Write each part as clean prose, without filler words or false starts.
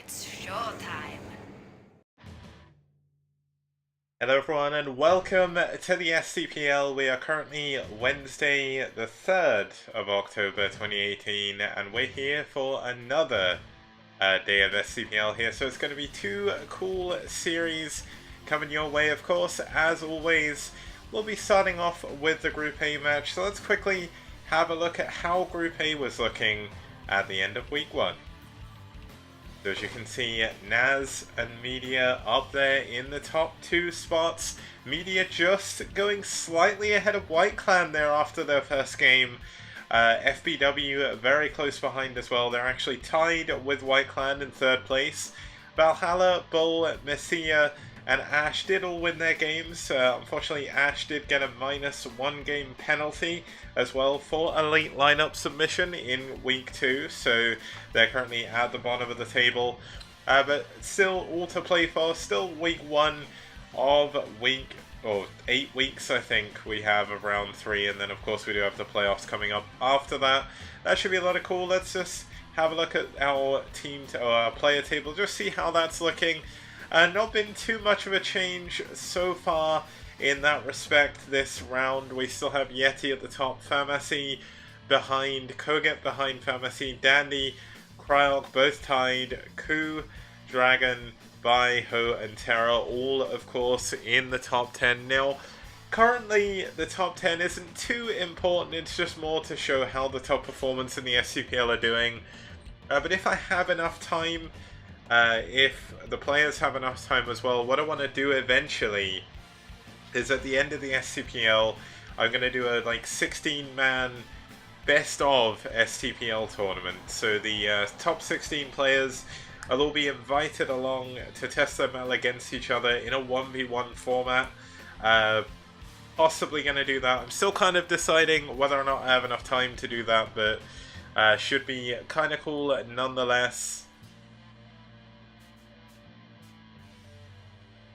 It's showtime. Hello everyone and welcome to the STPL. We are currently Wednesday the 3rd of October 2018 and we're here for another day of STPL here. So it's going to be two cool series coming your way, of course. As always, we'll be starting off with the Group A match. So let's quickly have a look at how Group A was looking at the end of Week 1. So as you can see, Naz and Media up there in the top two spots. Media just going slightly ahead of White Clan there after their first game. FBW very close behind as well. They're actually tied with White Clan in third place. Valhalla, Bull, Messia, and aSh did all win their games. Unfortunately, aSh did get a -1 game penalty as well for a late lineup submission in Week 2, so they're currently at the bottom of the table. But still all to play for. Still Week 1 of 8 weeks, I think, we have of round 3, and then of course we do have the playoffs coming up after that. That should be a lot of cool. Let's just have a look at our our player table, just see how that's looking. Not been too much of a change so far in that respect this round. We still have Yeti at the top, Pharmacy behind, Koget behind Pharmacy, Dandy, Kryok both tied, Ku, Dragon, Bai, Ho, and Terra all, of course, in the top 10. Now, currently, the top 10 isn't too important. It's just more to show how the top performance in the STPL are doing. But if I have enough time, if the players have enough time as well, what I want to do eventually is at the end of the STPL, I'm going to do a 16-man best of STPL tournament. So the top 16 players will all be invited along to test their mettle against each other in a 1v1 format. Possibly going to do that. I'm still kind of deciding whether or not I have enough time to do that, but should be kind of cool nonetheless.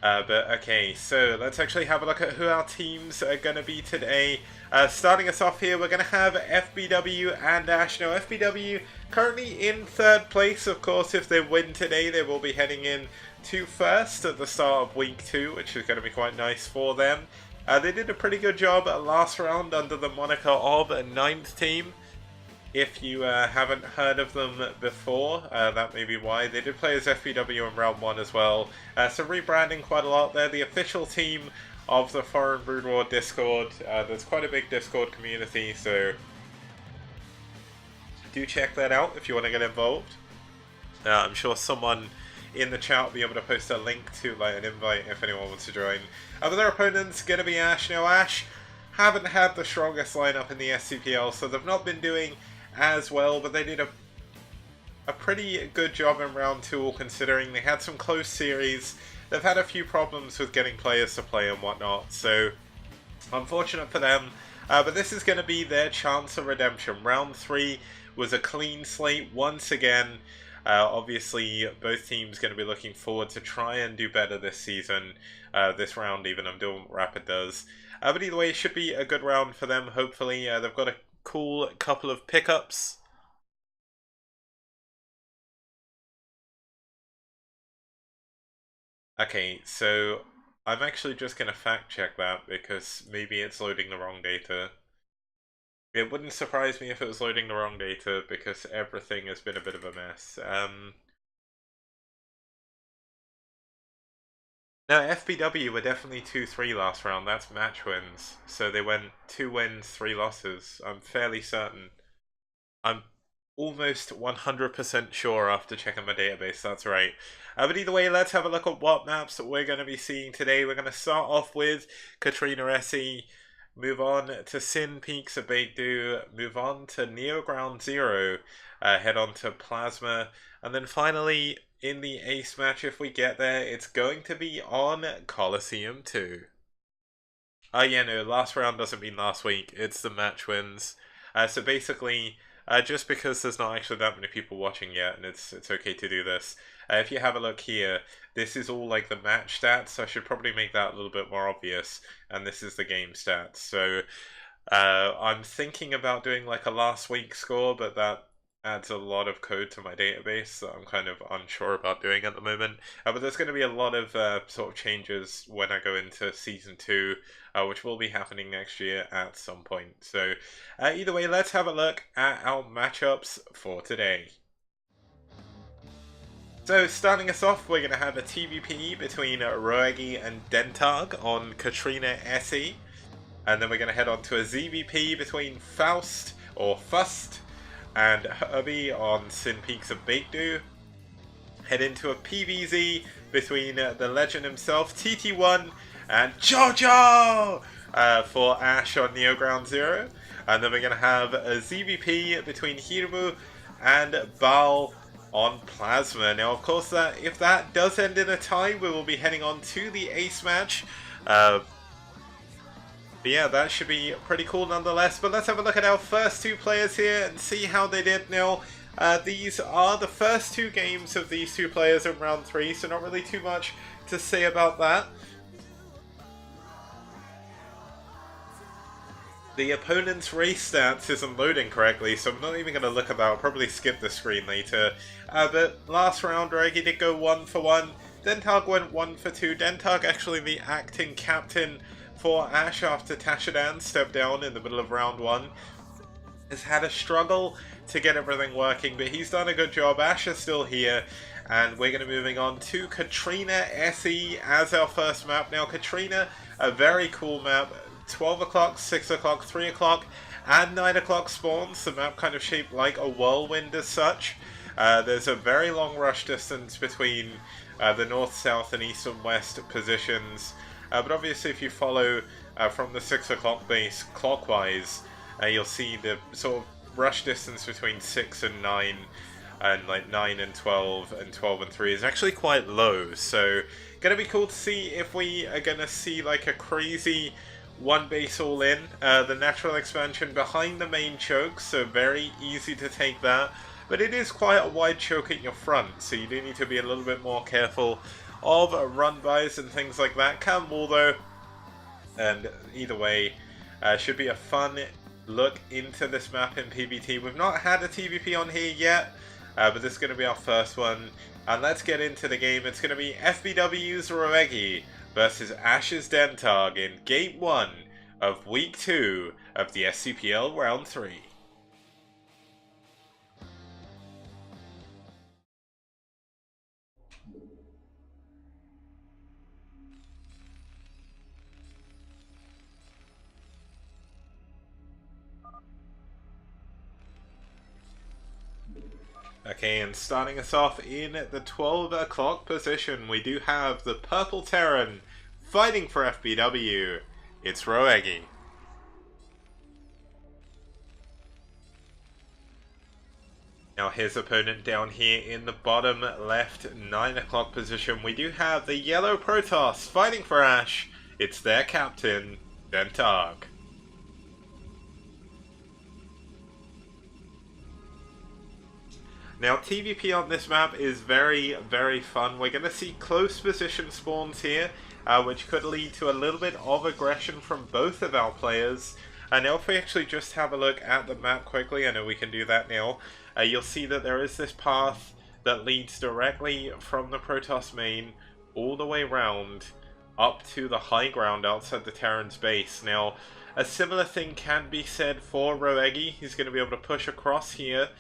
But okay, so let's actually have a look at who our teams are going to be today. Starting us off here, we're going to have FBW and aSh. Now, FBW currently in third place. Of course, if they win today, they will be heading in to first at the start of Week 2, which is going to be quite nice for them. They did a pretty good job last round under the moniker of a 9th team. If you haven't heard of them before, that may be why. They did play as FBW in round 1 as well. So rebranding quite a lot. They're the official team of the Foreign Brood War Discord. There's quite a big Discord community, so do check that out if you want to get involved. I'm sure someone in the chat will be able to post a link to an invite if anyone wants to join. But their opponent's going to be aSh. Now, aSh haven't had the strongest lineup in the STPL, so they've not been doing as well, but they did a pretty good job in round 2, all considering. They had some close series. They've had a few problems with getting players to play and whatnot, so unfortunate for them. But this is going to be their chance of redemption. Round 3 was a clean slate once again. Obviously, both teams going to be looking forward to try and do better this season. This round even, I'm doing what Rapid does. But either way, it should be a good round for them, hopefully. They've got a cool couple of pickups. Okay, so I'm actually just going to fact check that because maybe it's loading the wrong data. It wouldn't surprise me if it was loading the wrong data because everything has been a bit of a mess. No, FBW were definitely 2-3 last round. That's match wins. So they went 2 wins, 3 losses. I'm fairly certain. I'm almost 100% sure after checking my database, that's right. But either way, let's have a look at what maps that we're going to be seeing today. We're going to start off with Katrina SE, move on to Sin Peaks at Baekdu, move on to Neo Ground Zero, head on to Plasma, and then finally in the ace match, if we get there, it's going to be on Coliseum 2. Yeah, no, last round doesn't mean last week, it's the match wins. So basically, just because there's not actually that many people watching yet, and it's okay to do this. If you have a look here, this is all the match stats. I should probably make that a little bit more obvious. And this is the game stats. So I'm thinking about doing a last week score, but that adds a lot of code to my database that I'm kind of unsure about doing at the moment. But there's going to be a lot of sort of changes when I go into Season 2, which will be happening next year at some point. So either way, let's have a look at our matchups for today. So starting us off, we're going to have a TVP between roegi and Dentarg on Katrina SE. And then we're going to head on to a ZVP between Faust or Fust and Herbie on Sin Peaks of Baekdu. Head into a PVZ between the legend himself, TT1, and Jojo for aSh on Neo Ground Zero. And then we're going to have a ZVP between Hirumu and Baal on Plasma. Now, of course, if that does end in a tie, we will be heading on to the ace match. But yeah, that should be pretty cool nonetheless. But let's have a look at our first two players here and see how they did. Now, these are the first two games of these two players in round 3, so not really too much to say about that. The opponent's race stats isn't loading correctly, so I'm not even going to look at that. I'll probably skip the screen later. But last round, roegi did go 1 for 1. Dentarg went 1 for 2. Dentarg, actually the acting captain for aSh after Tashadan stepped down in the middle of round 1, has had a struggle to get everything working, but he's done a good job. aSh is still here, and we're going to be moving on to Katrina SE as our first map. Now, Katrina, a very cool map. 12 o'clock, 6 o'clock, 3 o'clock, and 9 o'clock spawns. The map kind of shaped like a whirlwind as such. There's a very long rush distance between the north, south, and east and west positions. But obviously, if you follow from the 6 o'clock base clockwise, you'll see the sort of rush distance between 6 and 9, and like 9 and 12, and 12 and 3 is actually quite low. So, gonna be cool to see if we are gonna see like a crazy one base all in. The natural expansion behind the main choke, so very easy to take that. But it is quite a wide choke at your front, so you do need to be a little bit more careful of run-bys and things like that. Can wall though, and either way, should be a fun look into this map in PvT. We've not had a TVP on here yet, but this is going to be our first one. And let's get into the game. It's going to be FBW's roegi versus aSh's Dentarg in Game 1 of Week 2 of the STPL Round 3. Okay, and starting us off in the 12 o'clock position, we do have the Purple Terran fighting for FBW. It's roegi. Now his opponent down here in the bottom left 9 o'clock position, we do have the Yellow Protoss fighting for aSh. It's their captain, Dentarg. Now, TVP on this map is very, very fun. We're going to see close position spawns here, which could lead to a little bit of aggression from both of our players. Now, if we actually just have a look at the map quickly, I know we can do that now, you'll see that there is this path that leads directly from the Protoss main all the way round up to the high ground outside the Terran's base. Now, a similar thing can be said for roegi. He's going to be able to push across here,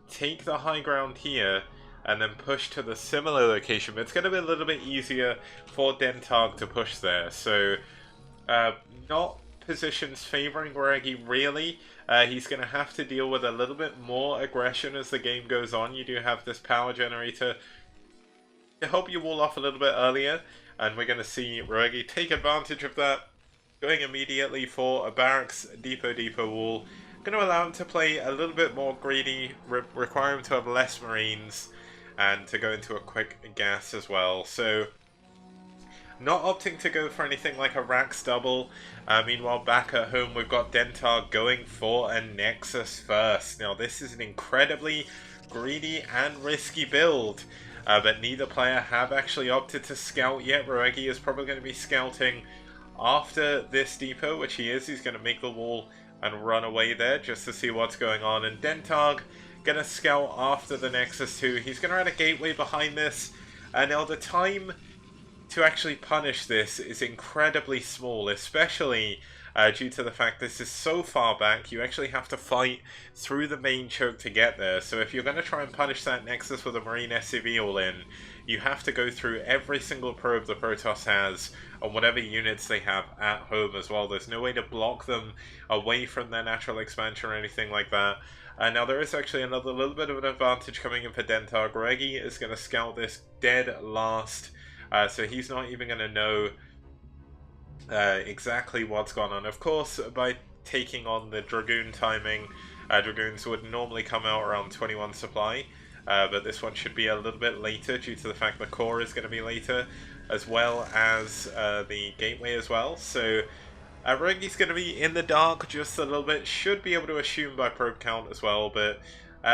take the high ground here, and then push to the similar location. But it's going to be a little bit easier for Dentarg to push there. So, not positions favoring roegi really. He's going to have to deal with a little bit more aggression as the game goes on. You do have this power generator to help you wall off a little bit earlier, and we're going to see roegi take advantage of that, going immediately for a barracks depot wall. Going to allow him to play a little bit more greedy, require him to have less marines, and to go into a quick gas as well. So, not opting to go for anything like a Rax double. Meanwhile, back at home, we've got Dentarg going for a Nexus first. Now, this is an incredibly greedy and risky build, but neither player have actually opted to scout yet. roegi is probably going to be scouting after this depot, which he is. He's going to make the wall and run away there just to see what's going on. And Dentarg Gonna scout after the Nexus 2. He's gonna run a gateway behind this. Now the time to actually punish this is incredibly small, especially due to the fact this is so far back. You actually have to fight through the main choke to get there. So if you're going to try and punish that Nexus with a Marine SCV all in, you have to go through every single probe the Protoss has and whatever units they have at home as well. There's no way to block them away from their natural expansion or anything like that. Now there is actually another little bit of an advantage coming in for Dentarg. roegi is going to scout this dead last, so he's not even going to know exactly what's gone on. Of course, by taking on the Dragoon timing, Dragoons would normally come out around 21 supply, but this one should be a little bit later due to the fact the core is going to be later, as well as the gateway as well. So roegi's going to be in the dark just a little bit, should be able to assume by probe count as well, but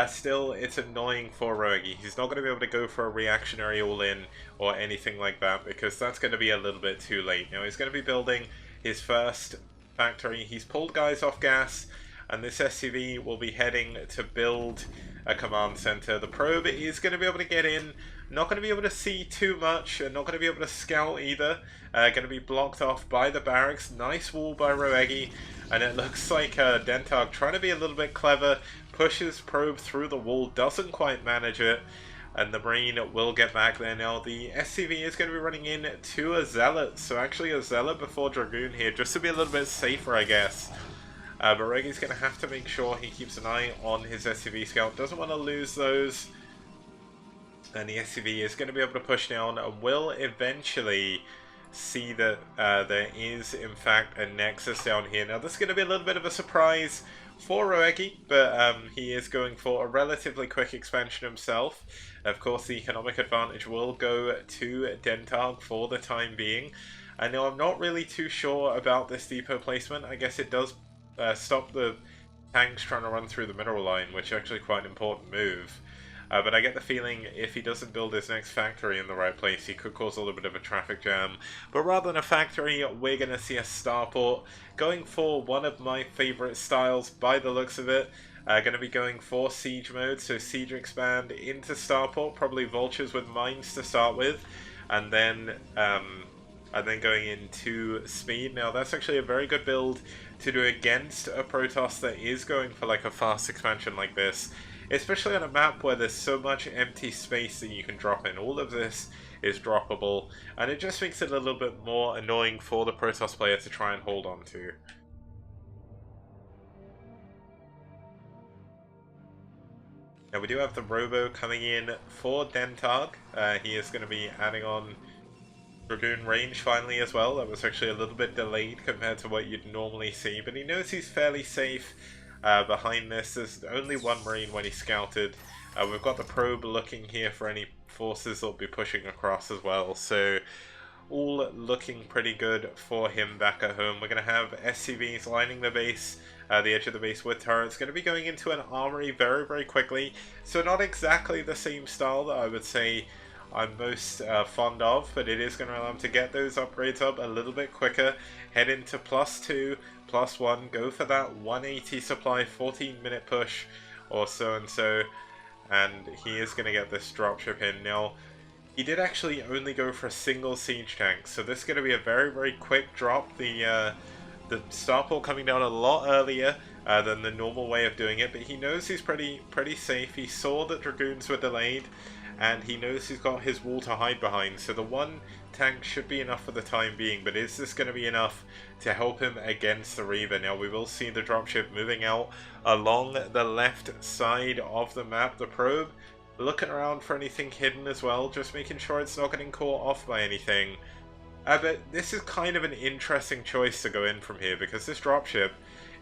still it's annoying for roegi. He's not going to be able to go for a reactionary all-in or anything like that, because that's going to be a little bit too late. Now he's going to be building his first factory. He's pulled guys off gas, and this SCV will be heading to build a command center. The probe is going to be able to get in, not going to be able to see too much, and not going to be able to scout either. Going to be blocked off by the barracks. Nice wall by roegi, and it looks like Dentarg trying to be a little bit clever, pushes probe through the wall, doesn't quite manage it, and the Marine will get back there. Now the SCV is going to be running in to a Zealot, so actually a Zealot before Dragoon here, just to be a little bit safer, I guess. But roegi's going to have to make sure he keeps an eye on his SCV scout, doesn't want to lose those, and the SCV is going to be able to push down and will eventually see that there is in fact a Nexus down here. Now this is going to be a little bit of a surprise for roegi, but he is going for a relatively quick expansion himself. Of course the economic advantage will go to Dentarg for the time being. I know I'm not really too sure about this depot placement. I guess it does stop the tanks trying to run through the mineral line, which is actually quite an important move. But I get the feeling if he doesn't build his next factory in the right place, he could cause a little bit of a traffic jam. But rather than a factory, we're going to see a starport. Going for one of my favourite styles by the looks of it. Going to be going for siege mode, so siege expand into starport, probably vultures with mines to start with, and then going into speed. Now that's actually a very good build to do against a Protoss that is going for like a fast expansion like this. Especially on a map where there's so much empty space that you can drop in. All of this is droppable, and it just makes it a little bit more annoying for the Protoss player to try and hold on to. Now we do have the Robo coming in for Dentarg. He is going to be adding on Dragoon range finally as well. That was actually a little bit delayed compared to what you'd normally see, but he knows he's fairly safe. Behind this, there's only one Marine when he scouted. We've got the probe looking here for any forces that will be pushing across as well. So all looking pretty good for him back at home. We're going to have SCVs lining the base, the edge of the base with turrets. Going to be going into an armory very, very quickly. So not exactly the same style that I would say I'm most fond of, but it is going to allow him to get those upgrades up a little bit quicker. Head into +2, +1, go for that 180 supply, 14-minute push or so and so, and he is going to get this dropship in. Now, he did actually only go for a single siege tank, so this is going to be a very, very quick drop. The starport coming down a lot earlier than the normal way of doing it, but he knows he's pretty safe. He saw that Dragoons were delayed, and he knows he's got his wall to hide behind, so the one tank should be enough for the time being. But is this going to be enough to help him against the Reaver? Now we will see the dropship moving out along the left side of the map. The probe looking around for anything hidden as well, just making sure it's not getting caught off by anything. But this is kind of an interesting choice to go in from here, because this dropship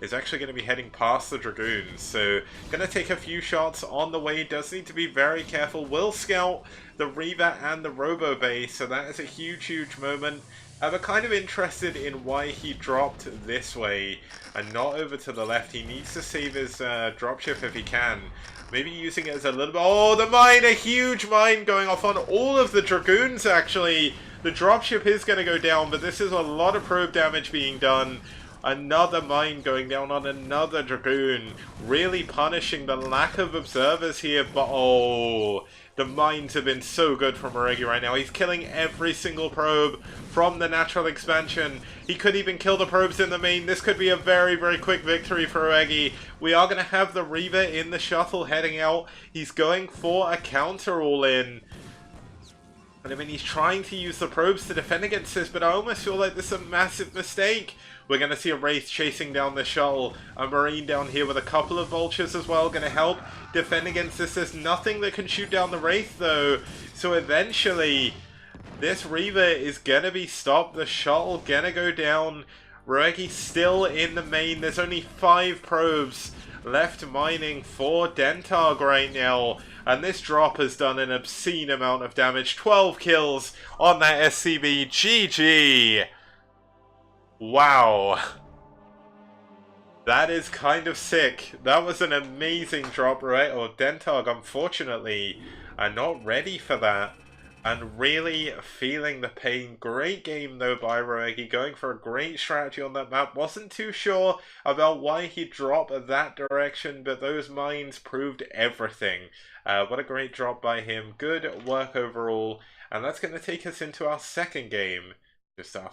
is actually going to be heading past the Dragoons, so going to take a few shots on the way. Does need to be very careful. Will scout the Reaver and the Robo base, so that is a huge moment. But kind of interested in why he dropped this way and not over to the left. He needs to save his dropship if he can. Maybe using it as a little bit... Oh, the mine! A huge mine going off on all of the Dragoons, actually. The dropship is going to go down, but this is a lot of probe damage being done. Another mine going down on another Dragoon. Really punishing the lack of observers here, but oh, the mines have been so good from roegi right now. He's killing every single probe from the natural expansion. He could even kill the probes in the main. This could be a very, very quick victory for roegi. We are going to have the Reaver in the shuttle heading out. He's going for a counter all-in. And I mean, he's trying to use the probes to defend against this, but I almost feel like this is a massive mistake. We're going to see a Wraith chasing down the shuttle. A Marine down here with a couple of Vultures as well, going to help defend against this. There's nothing that can shoot down the Wraith, though. So eventually, this Reaver is going to be stopped. The shuttle going to go down. roegi still in the main. There's only 5 probes left mining for Dentarg right now. And this drop has done an obscene amount of damage. 12 kills on that SCB. GG. Wow. That is kind of sick. That was an amazing drop, right? Or Dentarg, unfortunately, are not ready for that. And really feeling the pain. Great game, though, by roegi. Going for a great strategy on that map. Wasn't too sure about why he dropped that direction, but those mines proved everything. What a great drop by him. Good work overall. And that's going to take us into our second game just after.